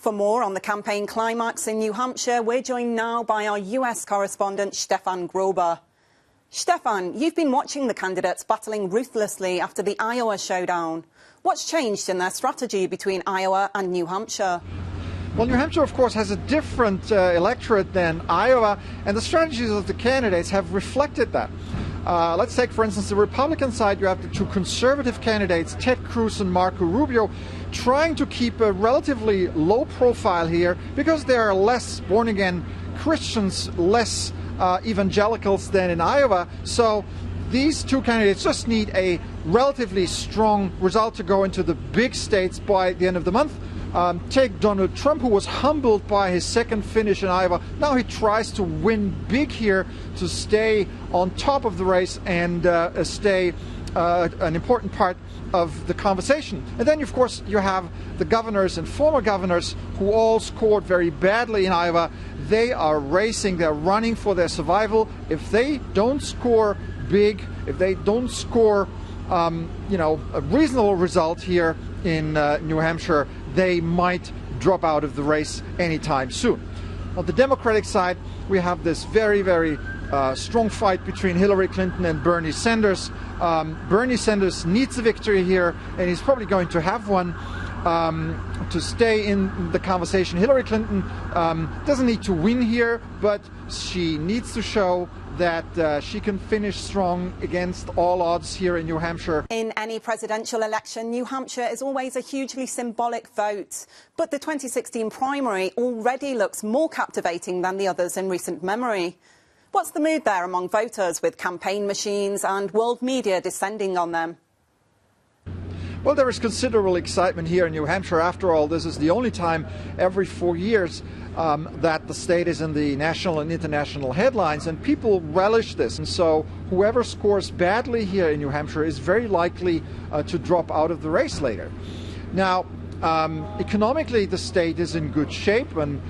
For more on the campaign climax in New Hampshire, we're joined now by our US correspondent, Stefan Grober. Stefan, you've been watching the candidates battling ruthlessly after the Iowa showdown. What's changed in their strategy between Iowa and New Hampshire? Well, New Hampshire, of course, has a different electorate than Iowa, and the strategies of the candidates have reflected that. Let's take, for instance, the Republican side. You have the two conservative candidates, Ted Cruz and Marco Rubio, trying to keep a relatively low profile here because there are less born-again Christians, less evangelicals than in Iowa. So these two candidates just need a relatively strong result to go into the big states by the end of the month. Take Donald Trump, who was humbled by his second finish in Iowa. Now he tries to win big here to stay on top of the race and stay an important part of the conversation. And then, of course, you have the governors and former governors who all scored very badly in Iowa. They are racing, they're running for their survival. If they don't score big, if they don't score a reasonable result here in New Hampshire, they might drop out of the race anytime soon. On the Democratic side, we have this very, very strong fight between Hillary Clinton and Bernie Sanders. Bernie Sanders needs a victory here, and he's probably going to have one to stay in the conversation. Hillary Clinton doesn't need to win here, but she needs to show that she can finish strong against all odds here in New Hampshire. In any presidential election, New Hampshire is always a hugely symbolic vote. But the 2016 primary already looks more captivating than the others in recent memory. What's the mood there among voters, with campaign machines and world media descending on them? Well, there is considerable excitement here in New Hampshire. After all, this is the only time every 4 years that the state is in the national and international headlines, and people relish this. And so whoever scores badly here in New Hampshire is very likely to drop out of the race later. Now, economically, the state is in good shape and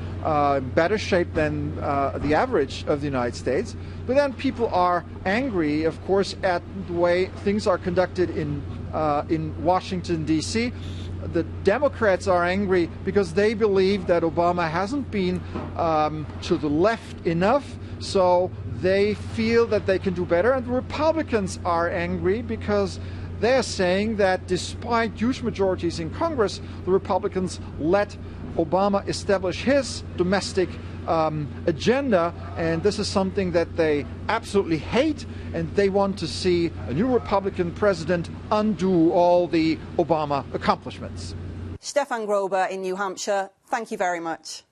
better shape than the average of the United States. But then people are angry, of course, at the way things are conducted in Washington, D.C. The Democrats are angry because they believe that Obama hasn't been to the left enough, so they feel that they can do better. And the Republicans are angry because they're saying that despite huge majorities in Congress, the Republicans let Obama establish his domestic agenda, and this is something that they absolutely hate, and they want to see a new Republican president undo all the Obama accomplishments. Stefan Grober in New Hampshire, thank you very much.